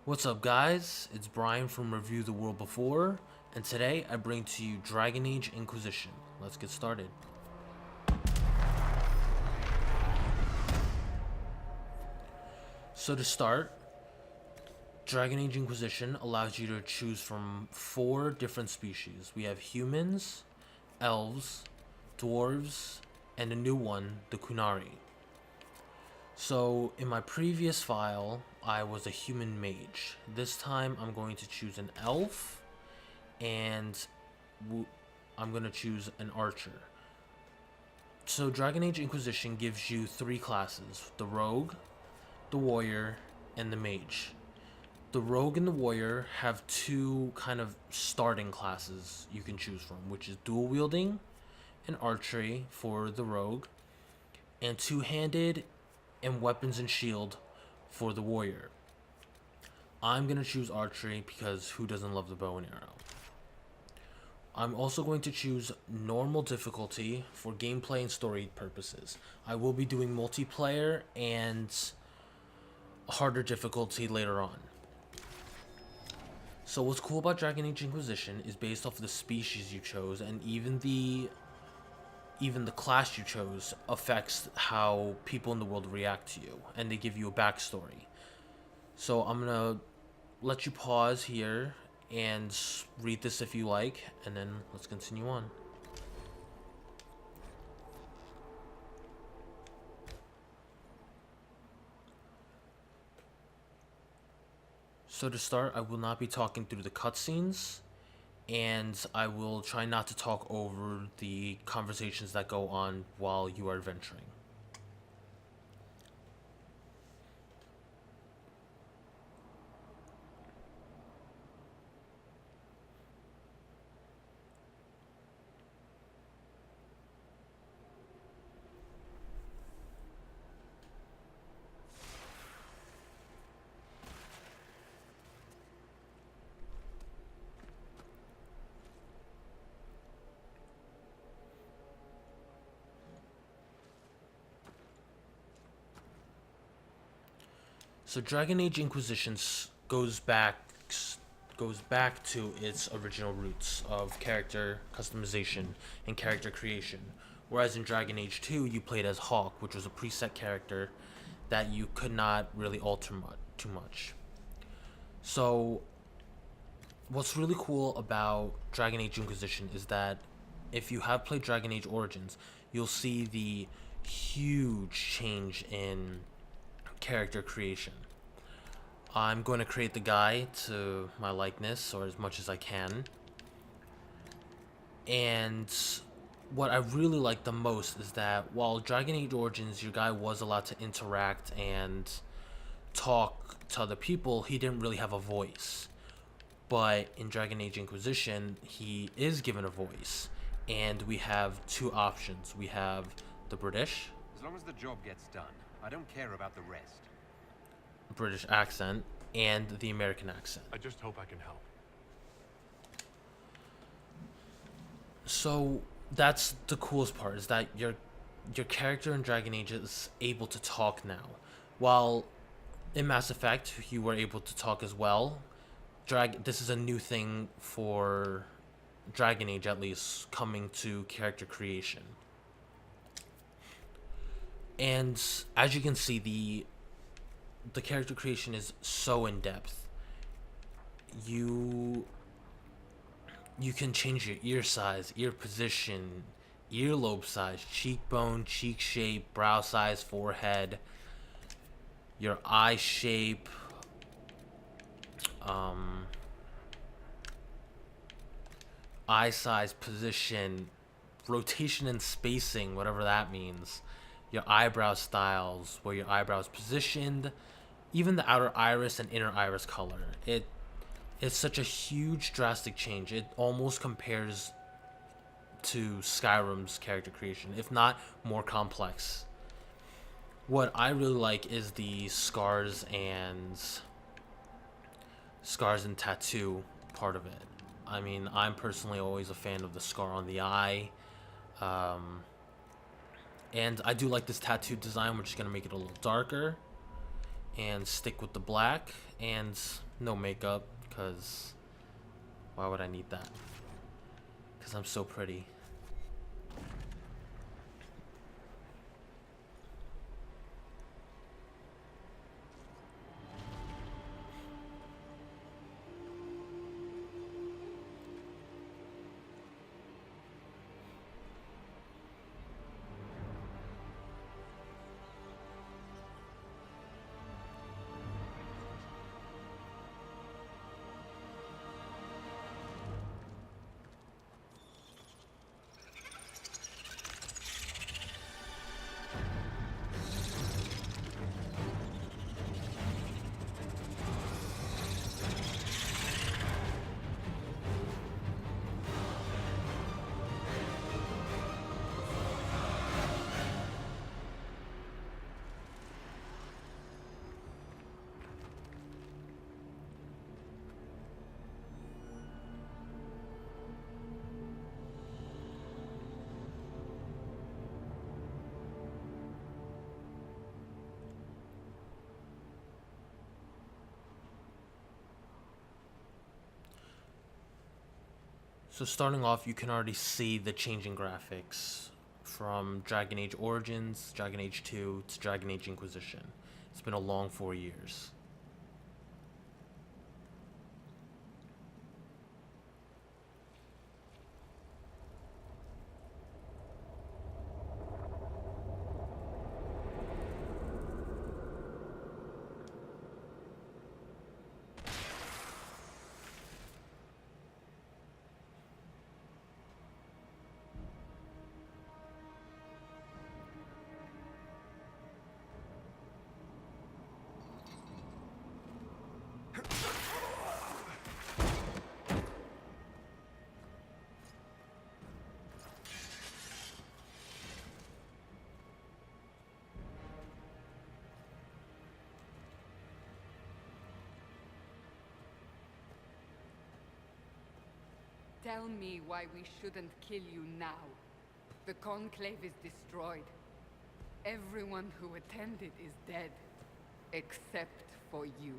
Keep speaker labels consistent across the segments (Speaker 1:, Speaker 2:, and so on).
Speaker 1: What's up, guys? It's Brian from ReviewTheWorldBefore, and today I bring to you Dragon Age Inquisition. Let's get started. So to start, Dragon Age Inquisition allows you to choose from 4 different species. We have humans, elves, dwarves, and a new one, the Qunari. So in my previous file, I was a human mage. This time I'm going to choose an elf, and I'm going to choose an archer. So Dragon Age Inquisition gives you 3 classes: the rogue, the warrior, and the mage. The rogue and the warrior have 2 kind of starting classes you can choose from, which is dual wielding and archery for the rogue, and two-handed and weapons and shield for the warrior. I'm going to choose archery because who doesn't love the bow and arrow? I'm also going to choose normal difficulty for gameplay and story purposes. I will be doing multiplayer and harder difficulty later on. So what's cool about Dragon Age Inquisition is based off of the species you chose, and even the class you chose affects how people in the world react to you, and they give you a backstory. So I'm gonna let you pause here and read this if you like, and then let's continue on. So to start, I will not be talking through the cutscenes, and I will try not to talk over the conversations that go on while you are adventuring. So Dragon Age Inquisition goes back to its original roots of character customization and character creation. Whereas in Dragon Age 2, you played as Hawk, which was a preset character that you could not really alter too much. So what's really cool about Dragon Age Inquisition is that if you have played Dragon Age Origins, you'll see the huge change in character creation. I'm going to create the guy to my likeness, or as much as I can. And what I really like the most is that while Dragon Age Origins, your guy was allowed to interact and talk to other people, he didn't really have a voice. But in Dragon Age Inquisition, he is given a voice. And we have 2 options. We have the British.
Speaker 2: As long as the job gets done, I don't care about the rest.
Speaker 1: British accent, and the American accent.
Speaker 3: I just hope I can help.
Speaker 1: So that's the coolest part, is that your character in Dragon Age is able to talk now. While in Mass Effect you were able to talk as well, this is a new thing for Dragon Age, at least, coming to character creation. And as you can see, the character creation is so in depth. You can change your ear size, ear position, earlobe size, cheekbone, cheek shape, brow size, forehead, your eye shape, eye size, position, rotation and spacing, whatever that means, your eyebrow styles, where your eyebrows positioned, even the outer iris and inner iris color. It's such a huge, drastic change. It almost compares to Skyrim's character creation, if not more complex. What I really like is the scars and tattoo part of it. I mean, I'm personally always a fan of the scar on the eye. And I do like this tattoo design. We're just going to make it a little darker. and stick with the black and no makeup, because why would I need that? Because I'm so pretty. So starting off, you can already see the changing graphics from Dragon Age Origins, Dragon Age 2 to Dragon Age Inquisition. It's been a long 4 years.
Speaker 3: Tell me why we shouldn't kill you now. The Conclave is destroyed. Everyone who attended is dead. Except for you.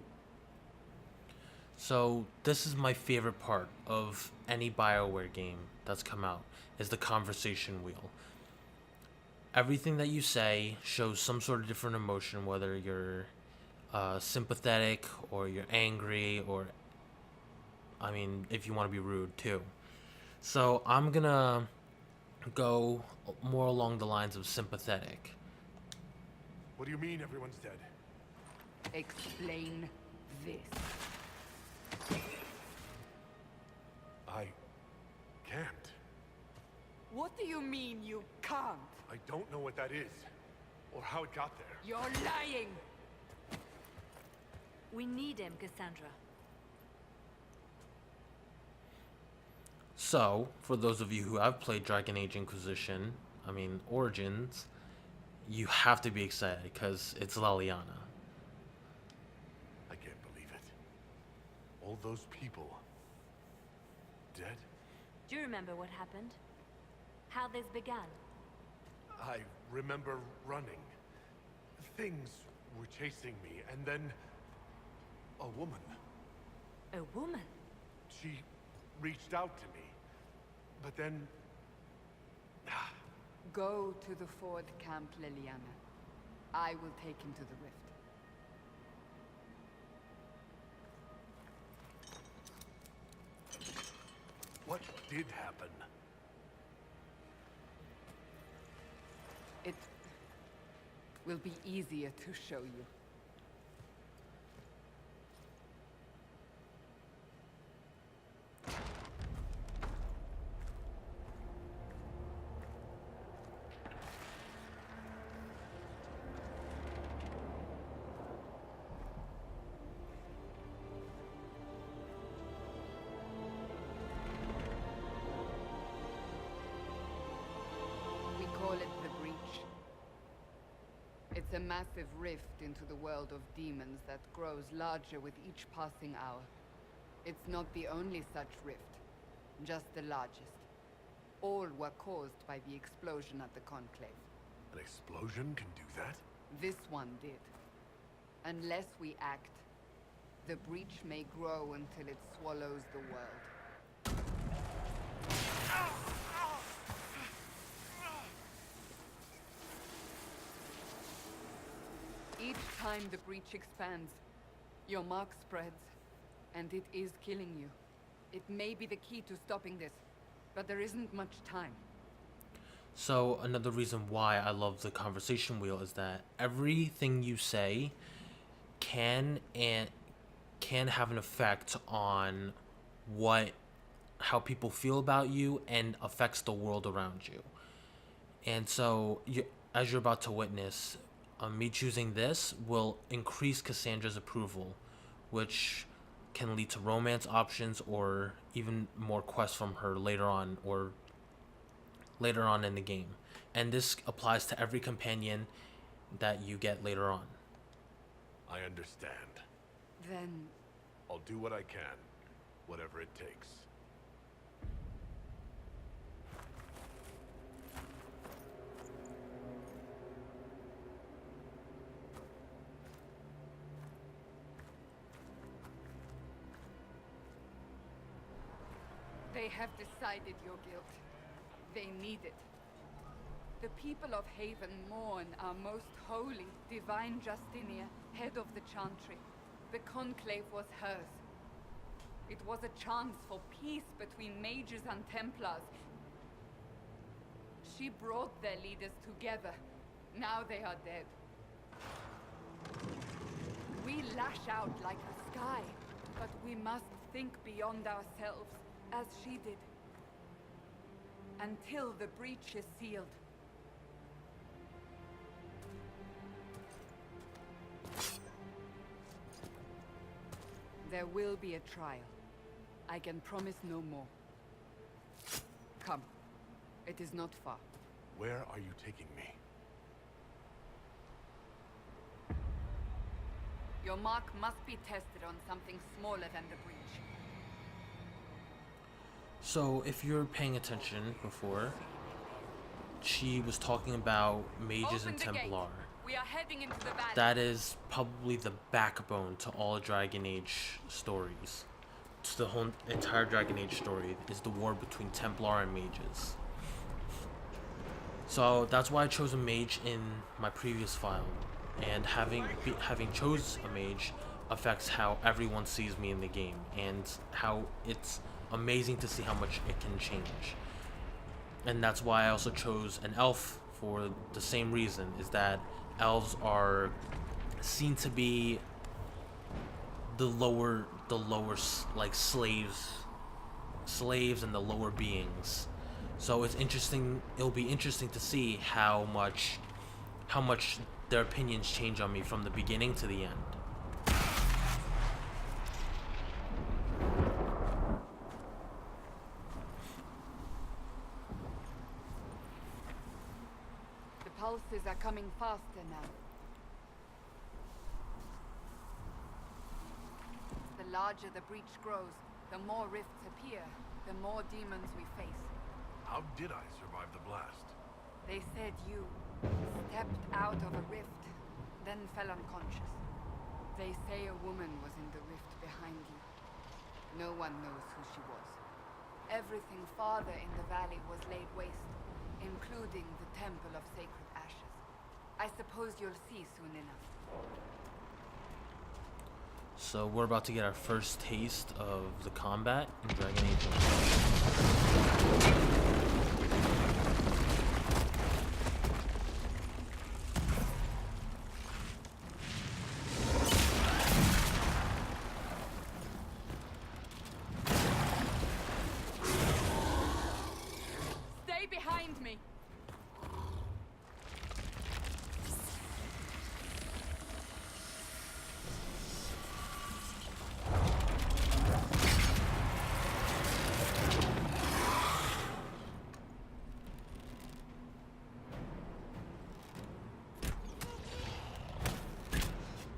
Speaker 1: So this is my favorite part of any BioWare game that's come out, is the conversation wheel. Everything that you say shows some sort of different emotion, whether you're sympathetic or you're angry, or I mean, if you want to be rude too. So I'm gonna go more along the lines of sympathetic.
Speaker 4: What do you mean everyone's dead?
Speaker 3: Explain this.
Speaker 4: I can't.
Speaker 3: What do you mean you can't?
Speaker 4: I don't know what that is, or how it got there.
Speaker 3: You're lying!
Speaker 5: We need him, Cassandra.
Speaker 1: So, for those of you who have played Dragon Age Inquisition, I mean Origins, you have to be excited because it's Leliana.
Speaker 4: I can't believe it. All those people... dead?
Speaker 5: Do you remember what happened? How this began?
Speaker 4: I remember running. Things were chasing me, and then... a woman.
Speaker 5: A woman?
Speaker 4: She reached out to me. But then...
Speaker 3: Go to the Ford camp, Leliana. I will take him to the rift.
Speaker 4: what did happen?
Speaker 3: It will be easier to show you. We call it the Breach. It's a massive rift into the world of demons that grows larger with each passing hour. It's not the only such rift, just the largest. All were caused by the explosion at the Conclave.
Speaker 4: An explosion can do that?
Speaker 3: This one did. Unless we act, the breach may grow until it swallows the world. Each time the breach expands, your mark spreads, and it is killing you. It may be the key to stopping this, but there isn't much time.
Speaker 1: So another reason why I love the conversation wheel is that everything you say can have an effect on how people feel about you and affects the world around you. And so as you're about to witness, me choosing this will increase Cassandra's approval, which can lead to romance options or even more quests from her later on in the game. And this applies to every companion that you get later on.
Speaker 4: I understand.
Speaker 3: Then
Speaker 4: I'll do what I can, whatever it takes.
Speaker 3: they have decided your guilt. They need it. The people of Haven mourn our most holy, divine Justinia, head of the Chantry. The Conclave was hers. It was a chance for peace between mages and Templars. She brought their leaders together. Now they are dead. We lash out like the sky, but we must think beyond ourselves, as she did. Until the breach is sealed. There will be a trial. I can promise no more. Come. It is not far.
Speaker 4: Where are you taking me?
Speaker 3: Your mark must be tested on something smaller than the breach.
Speaker 1: So, if you're paying attention before, she was talking about mages
Speaker 3: Open
Speaker 1: and
Speaker 3: the gate.
Speaker 1: Templar.
Speaker 3: We are heading into the valley.
Speaker 1: That is probably the backbone to all Dragon Age stories. To the whole entire Dragon Age story is the war between Templar and mages. So that's why I chose a mage in my previous file, and having chose a mage affects how everyone sees me in the game, and how it's amazing to see how much it can change. And that's why I also chose an elf for the same reason, is that elves are seen to be the lower like slaves and the lower beings. So it's interesting. It'll be interesting to see how much their opinions change on me from the beginning to the end.
Speaker 3: The pulses are coming faster now. The larger the breach grows, the more rifts appear, the more demons we face.
Speaker 4: How did I survive the blast?
Speaker 3: They said you stepped out of a rift, then fell unconscious. They say a woman was in the rift behind you. No one knows who she was. Everything farther in the valley was laid waste, including the Temple of Sacred Ashes. I suppose you'll see soon enough.
Speaker 1: So we're about to get our first taste of the combat in Dragon Age Inquisition.
Speaker 3: Stay behind me!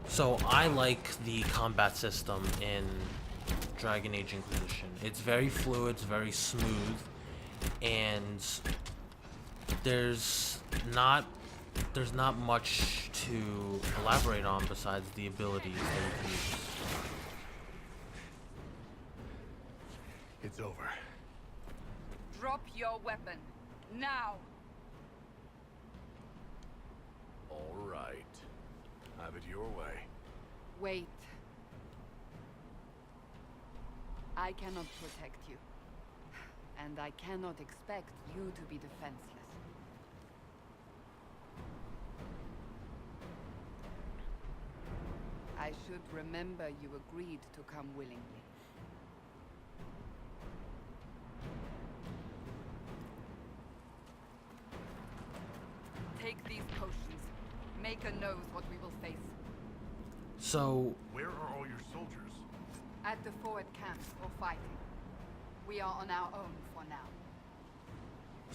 Speaker 1: So I like the combat system in Dragon Age Inquisition. It's very fluid, it's very smooth, and there's not there's not much to elaborate on besides the abilities that you can use.
Speaker 4: It's over.
Speaker 3: Drop your weapon. Now!
Speaker 4: All right. Have it your way.
Speaker 3: Wait. I cannot protect you. And I cannot expect you to be defenseless. I should remember you agreed to come willingly. Take these potions. Maker knows what we will face.
Speaker 1: So,
Speaker 4: Where are all your soldiers?
Speaker 3: At the forward camp or fighting. We are on our own for now.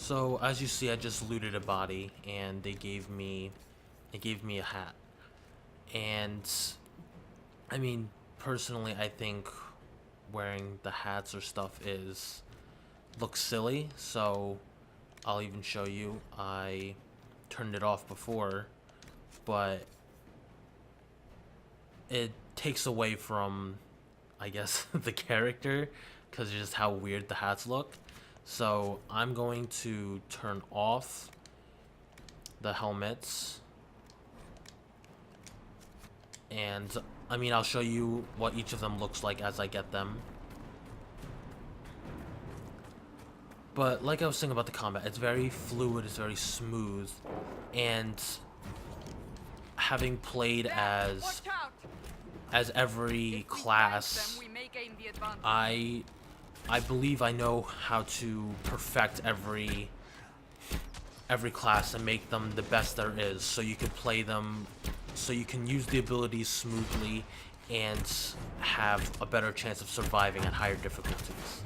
Speaker 1: so as you see, I just looted a body, and they gave me a hat. And I mean, personally, I think wearing the hats or stuff looks silly. So I'll even show you. I turned it off before, but it takes away from, I guess, the character, because of just how weird the hats look. So I'm going to turn off the helmets, and I mean, I'll show you what each of them looks like as I get them. But like I was saying about the combat, it's very fluid, it's very smooth, and having played as every class, I believe I know how to perfect every class and make them the best there is, so you can play them, so you can use the abilities smoothly and have a better chance of surviving at higher difficulties.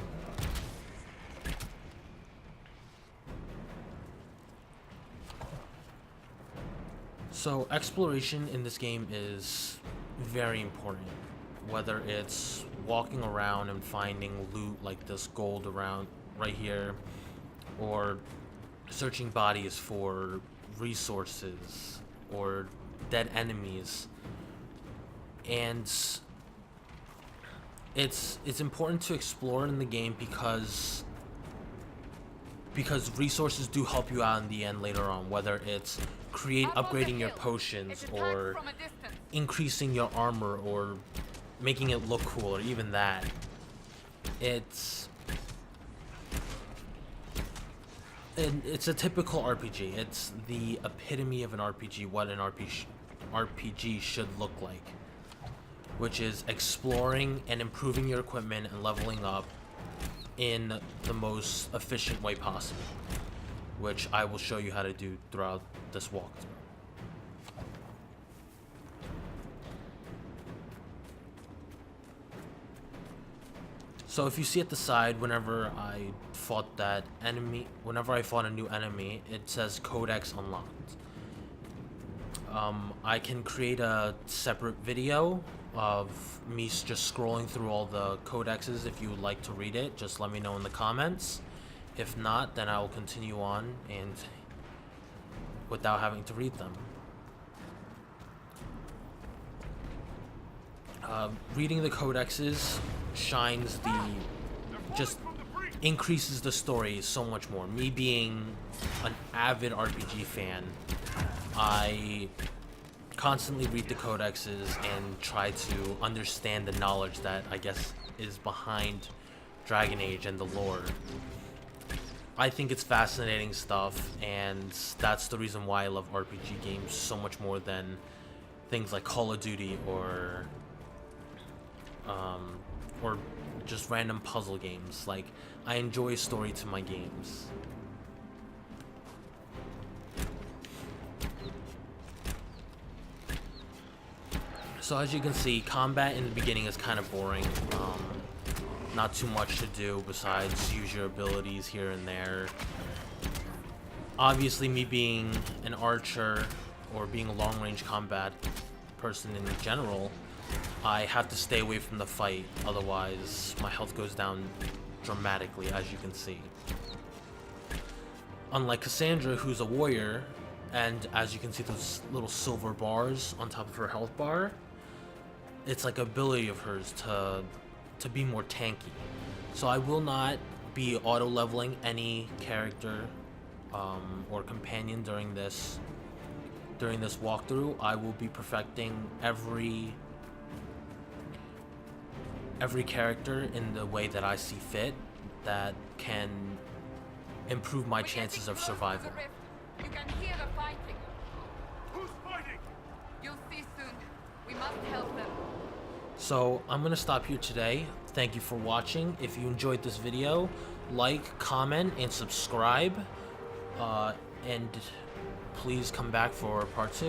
Speaker 1: So exploration in this game is very important, whether it's walking around and finding loot like this gold around right here, or searching bodies for resources or dead enemies. And it's important to explore in the game because resources do help you out in the end later on, whether it's upgrading your potions, or increasing your armor, or making it look cool, or even that. It's a typical RPG. It's the epitome of an RPG, what an RPG should look like, which is exploring and improving your equipment and leveling up in the most efficient way possible, which I will show you how to do throughout this walkthrough. So if you see at the side, whenever I fought a new enemy, it says Codex Unlocked. I can create a separate video of me just scrolling through all the codexes. If you would like to read it, just let me know in the comments. If not, then I will continue on and without having to read them. Reading the codexes just increases the story so much more. Me being an avid RPG fan, I constantly read the codexes and try to understand the knowledge that I guess is behind Dragon Age and the lore. I think it's fascinating stuff, and that's the reason why I love RPG games so much more than things like Call of Duty or just random puzzle games. Like, I enjoy story to my games. So as you can see, combat in the beginning is kind of boring. Not too much to do besides use your abilities here and there. Obviously, me being an archer or being a long-range combat person in general, I have to stay away from the fight, otherwise my health goes down dramatically, as you can see. Unlike Cassandra, who's a warrior, And as you can see, those little silver bars on top of her health bar, it's like ability of hers to be more tanky. So I will not be auto leveling any character or companion during this walkthrough. I will be perfecting every character in the way that I see fit that can improve my chances of survival.
Speaker 3: You can hear the fighting.
Speaker 4: Who's fighting?
Speaker 3: You'll see soon. We must help them.
Speaker 1: So I'm gonna stop here today. Thank you for watching. If you enjoyed this video, like, comment, and subscribe. And please come back for part 2.